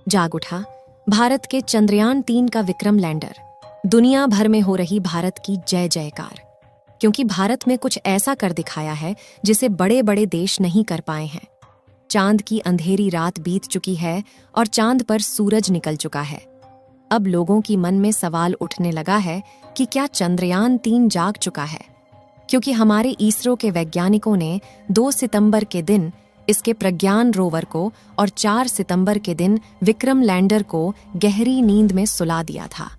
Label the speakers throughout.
Speaker 1: जाग उठा भारत के चंद्रयान-3 का विक्रम लैंडर। दुनिया भर में हो रही भारत की जय जयकार, क्योंकि भारत में कुछ ऐसा कर दिखाया है जिसे बड़े बड़े देश नहीं कर पाए हैं। चांद की अंधेरी रात बीत चुकी है और चांद पर सूरज निकल चुका है। अब लोगों की मन में सवाल उठने लगा है कि क्या चंद्रयान-3 जाग चुका है, क्योंकि हमारे इसरो के वैज्ञानिकों ने 2 सितंबर के दिन इसके प्रज्ञान रोवर को और 4 सितंबर के दिन विक्रम लैंडर को गहरी नींद में सुला दिया था।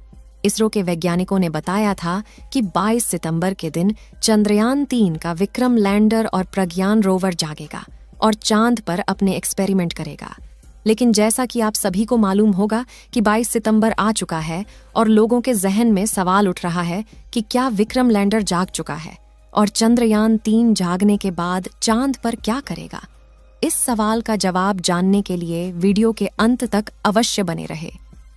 Speaker 1: इसरो के वैज्ञानिकों ने बताया था कि 22 सितंबर के दिन चंद्रयान-3 का विक्रम लैंडर और प्रज्ञान रोवर जागेगा और चांद पर अपने एक्सपेरिमेंट करेगा। लेकिन जैसा कि आप सभी को मालूम होगा कि 22 सितंबर आ चुका है और लोगों के जहन में सवाल उठ रहा है कि क्या विक्रम लैंडर जाग चुका है और चंद्रयान-3 जागने के बाद चांद पर क्या करेगा। इस सवाल का जवाब जानने के लिए वीडियो के अंत तक अवश्य बने रहे।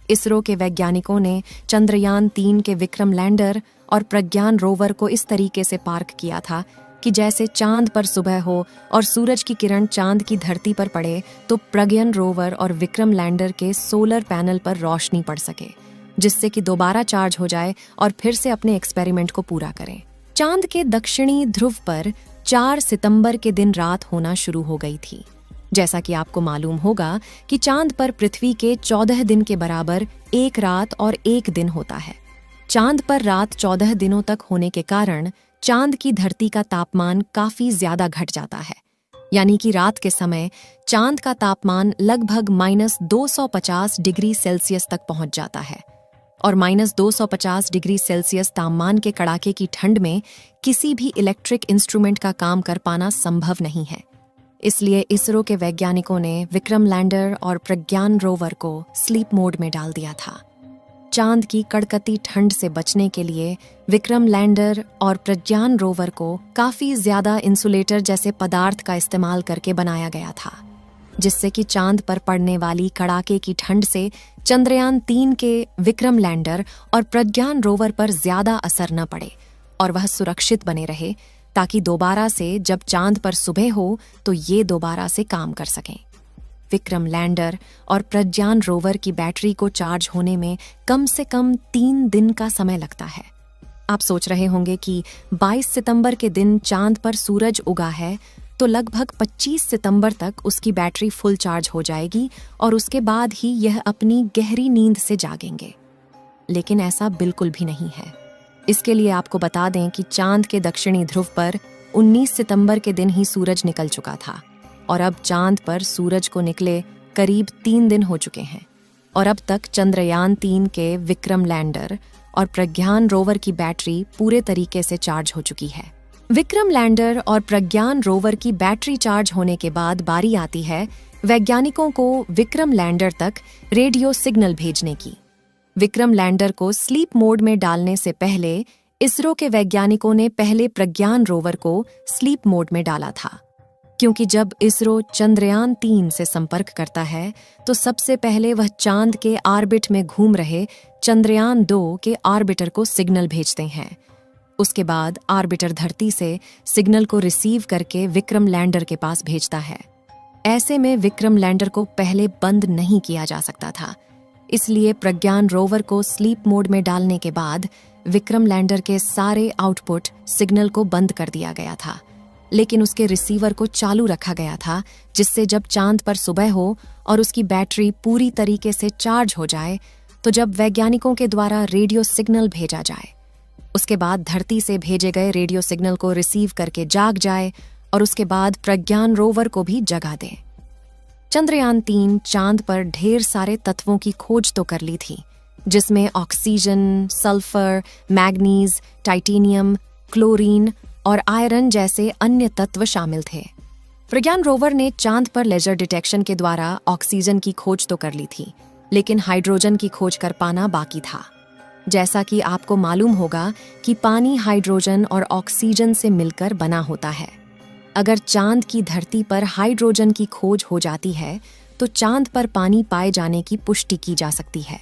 Speaker 1: इसरो के वैज्ञानिकों ने चंद्रयान-3 के विक्रम लैंडर और प्रज्ञान रोवर को इस तरीके से पार्क किया था कि जैसे चांद पर सुबह हो और सूरज की किरण चांद की धरती पर पड़े तो प्रज्ञान रोवर और विक्रम लैंडर के सोलर पैनल पर रोशनी पड़ सके, जिससे कि दोबारा चार्ज हो जाए और फिर से अपने एक्सपेरिमेंट को पूरा करें। चांद के दक्षिणी ध्रुव पर 4 सितंबर के दिन रात होना शुरू हो गई थी। जैसा कि आपको मालूम होगा कि चांद पर पृथ्वी के 14 दिन के बराबर एक रात और एक दिन होता है। चांद पर रात 14 दिनों तक होने के कारण चांद की धरती का तापमान काफी ज्यादा घट जाता है, यानी कि रात के समय चांद का तापमान लगभग -250 डिग्री सेल्सियस तक पहुंच जाता है और -250 डिग्री सेल्सियस तापमान के कड़ाके की ठंड में किसी भी इलेक्ट्रिक इंस्ट्रूमेंट का काम कर पाना संभव नहीं है। इसलिए इसरो के वैज्ञानिकों ने विक्रम लैंडर और प्रज्ञान रोवर को स्लीप मोड में डाल दिया था। चांद की कड़कती ठंड से बचने के लिए विक्रम लैंडर और प्रज्ञान रोवर को काफी ज्यादा इंसुलेटर जैसे पदार्थ का इस्तेमाल करके बनाया गया था, जिससे कि चांद पर पड़ने वाली कड़ाके की ठंड से चंद्रयान-3 के विक्रम लैंडर और प्रज्ञान रोवर पर ज्यादा असर न पड़े और वह सुरक्षित बने रहे, ताकि दोबारा से जब चांद पर सुबह हो तो ये दोबारा से काम कर सकें। विक्रम लैंडर और प्रज्ञान रोवर की बैटरी को चार्ज होने में कम से कम 3 दिन का समय लगता है। आप सोच रहे होंगे कि 22 सितंबर के दिन चांद पर सूरज उगा है तो लगभग 25 सितंबर तक उसकी बैटरी फुल चार्ज हो जाएगी और उसके बाद ही यह अपनी गहरी नींद से जागेंगे। लेकिन ऐसा बिल्कुल भी नहीं है। इसके लिए आपको बता दें कि चांद के दक्षिणी ध्रुव पर 19 सितंबर के दिन ही सूरज निकल चुका था और अब चांद पर सूरज को निकले करीब 3 दिन हो चुके हैं और अब तक चंद्रयान-3 के विक्रम लैंडर और प्रज्ञान रोवर की बैटरी पूरे तरीके से चार्ज हो चुकी है। विक्रम लैंडर और प्रज्ञान रोवर की बैटरी चार्ज होने के बाद बारी आती है वैज्ञानिकों को विक्रम लैंडर तक रेडियो सिग्नल भेजने की। विक्रम लैंडर को स्लीप मोड में डालने से पहले इसरो के वैज्ञानिकों ने पहले प्रज्ञान रोवर को स्लीप मोड में डाला था, क्योंकि जब इसरो चंद्रयान-3 से संपर्क करता है तो सबसे पहले वह चांद के ऑर्बिट में घूम रहे चंद्रयान-2 के ऑर्बिटर को सिग्नल भेजते हैं। उसके बाद ऑर्बिटर धरती से सिग्नल को रिसीव करके विक्रम लैंडर के पास भेजता है। ऐसे में विक्रम लैंडर को पहले बंद नहीं किया जा सकता था, इसलिए प्रज्ञान रोवर को स्लीप मोड में डालने के बाद विक्रम लैंडर के सारे आउटपुट सिग्नल को बंद कर दिया गया था, लेकिन उसके रिसीवर को चालू रखा गया था, जिससे जब चांद पर सुबह हो और उसकी बैटरी पूरी तरीके से चार्ज हो जाए तो जब वैज्ञानिकों के द्वारा रेडियो सिग्नल भेजा जाए, उसके बाद धरती से भेजे गए रेडियो सिग्नल को रिसीव करके जाग जाए और उसके बाद प्रज्ञान रोवर को भी जगा दे। चंद्रयान-3 चांद पर ढेर सारे तत्वों की खोज तो कर ली थी, जिसमें oxygen, sulphur, manganese, titanium, chlorine और आयरन जैसे अन्य तत्व शामिल थे। प्रज्ञान रोवर ने चांद पर लेजर डिटेक्शन के द्वारा ऑक्सीजन की खोज तो कर ली थी, लेकिन हाइड्रोजन की खोज कर पाना बाकी था। जैसा कि आपको मालूम होगा कि पानी हाइड्रोजन और ऑक्सीजन से मिलकर बना होता है। अगर चांद की धरती पर हाइड्रोजन की खोज हो जाती है तो चांद पर पानी पाए जाने की पुष्टि की जा सकती है।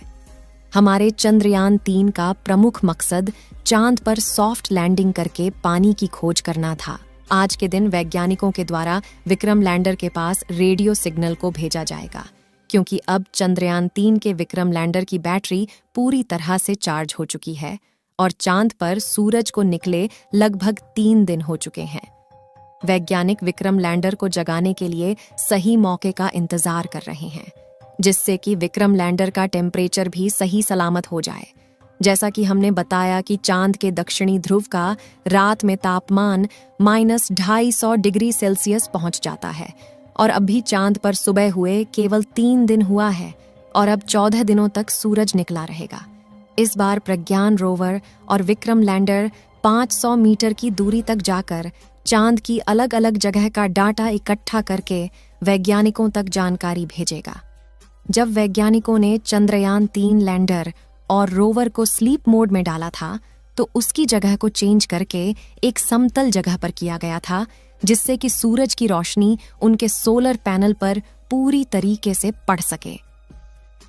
Speaker 1: हमारे चंद्रयान-3 का प्रमुख मकसद चांद पर सॉफ्ट लैंडिंग करके पानी की खोज करना था। आज के दिन वैज्ञानिकों के द्वारा विक्रम लैंडर के पास रेडियो सिग्नल को भेजा जाएगा, क्योंकि अब चंद्रयान-3 के विक्रम लैंडर की बैटरी पूरी तरह से चार्ज हो चुकी है और चांद पर सूरज को निकले लगभग 3 दिन हो चुके हैं। वैज्ञानिक विक्रम लैंडर को जगाने के लिए सही मौके का इंतजार कर रहे हैं, जिससे कि विक्रम लैंडर का टेम्परेचर भी सही सलामत हो जाए। जैसा कि हमने बताया कि चांद के दक्षिणी ध्रुव का रात में तापमान -250 डिग्री सेल्सियस पहुंच जाता है और अभी चांद पर सुबह हुए केवल 3 दिन हुआ है और अब 14 दिनों तक सूरज निकला रहेगा। इस बार प्रज्ञान रोवर और विक्रम लैंडर 500 मीटर की दूरी तक जाकर चांद की अलग अलग जगह का डाटा इकट्ठा करके वैज्ञानिकों तक जानकारी भेजेगा। जब वैज्ञानिकों ने चंद्रयान-3 लैंडर और रोवर को स्लीप मोड में डाला था तो उसकी जगह को चेंज करके एक समतल जगह पर किया गया था, जिससे कि सूरज की रोशनी उनके सोलर पैनल पर पूरी तरीके से पड़ सके।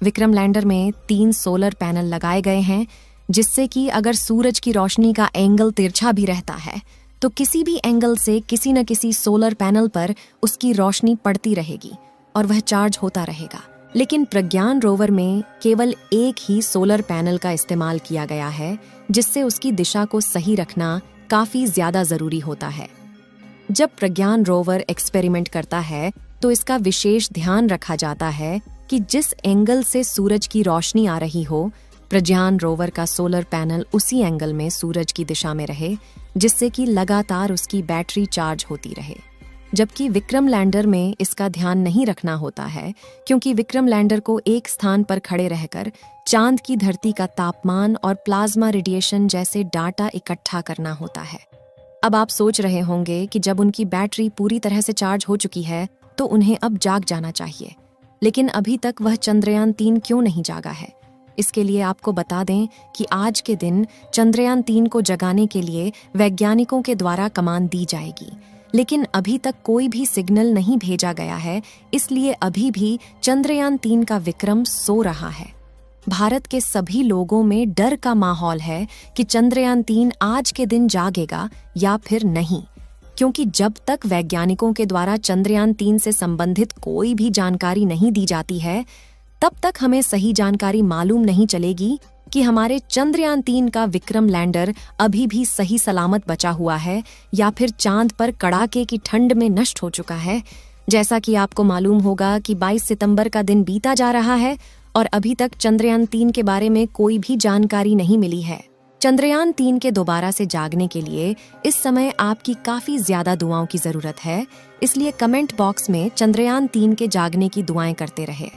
Speaker 1: विक्रम लैंडर में 3 सोलर पैनल लगाए गए हैं, जिससे कि अगर सूरज की रोशनी का एंगल तिरछा भी रहता है तो किसी भी एंगल से किसी न किसी सोलर पैनल पर उसकी रोशनी पड़ती रहेगी और वह चार्ज होता रहेगा। लेकिन प्रज्ञान रोवर में केवल एक ही सोलर पैनल का इस्तेमाल किया गया है, जिससे उसकी दिशा को सही रखना काफी ज्यादा जरूरी होता है। जब प्रज्ञान रोवर एक्सपेरिमेंट करता है तो इसका विशेष ध्यान रखा जाता है कि जिस एंगल से सूरज की रोशनी आ रही हो, प्रज्ञान रोवर का सोलर पैनल उसी एंगल में सूरज की दिशा में रहे, जिससे कि लगातार उसकी बैटरी चार्ज होती रहे। जबकि विक्रम लैंडर में इसका ध्यान नहीं रखना होता है, क्योंकि विक्रम लैंडर को एक स्थान पर खड़े रहकर चांद की धरती का तापमान और प्लाज्मा रेडिएशन जैसे डाटा इकट्ठा करना होता है। अब आप सोच रहे होंगे कि जब उनकी बैटरी पूरी तरह से चार्ज हो चुकी है तो उन्हें अब जाग जाना चाहिए, लेकिन अभी तक वह चंद्रयान-3 क्यों नहीं जागा है? इसके लिए आपको बता दें कि आज के दिन चंद्रयान-3 को जगाने के लिए वैज्ञानिकों के द्वारा कमांड दी जाएगी, लेकिन अभी तक कोई भी सिग्नल नहीं भेजा गया है, इसलिए अभी भी चंद्रयान-3 का विक्रम सो रहा है। भारत के सभी लोगों में डर का माहौल है कि चंद्रयान-3 आज के दिन जागेगा या फिर नहीं, क्योंकि जब तक वैज्ञानिकों के द्वारा चंद्रयान-3 से संबंधित कोई भी जानकारी नहीं दी जाती है, तब तक हमें सही जानकारी मालूम नहीं चलेगी कि हमारे चंद्रयान-3 का विक्रम लैंडर अभी भी सही सलामत बचा हुआ है या फिर चांद पर कड़ाके की ठंड में नष्ट हो चुका है। जैसा कि आपको मालूम होगा कि 22 सितंबर का दिन बीता जा रहा है और अभी तक चंद्रयान-3 के बारे में कोई भी जानकारी नहीं मिली है। चंद्रयान-3 के दोबारा से जागने के लिए इस समय आपकी काफी ज्यादा दुआओं की जरूरत है, इसलिए कमेंट बॉक्स में चंद्रयान-3 के जागने की दुआएं करते रहे।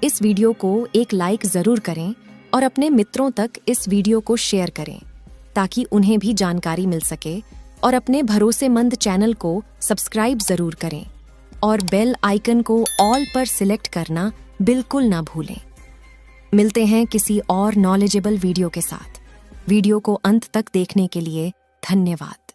Speaker 1: इस वीडियो को एक लाइक जरूर करें और अपने मित्रों तक इस वीडियो को शेयर करें, ताकि उन्हें भी जानकारी मिल सके, और अपने भरोसेमंद चैनल को सब्सक्राइब जरूर करें और बेल आइकन को ऑल पर सिलेक्ट करना बिल्कुल ना भूलें। मिलते हैं किसी और नॉलेजेबल वीडियो के साथ। वीडियो को अंत तक देखने के लिए धन्यवाद।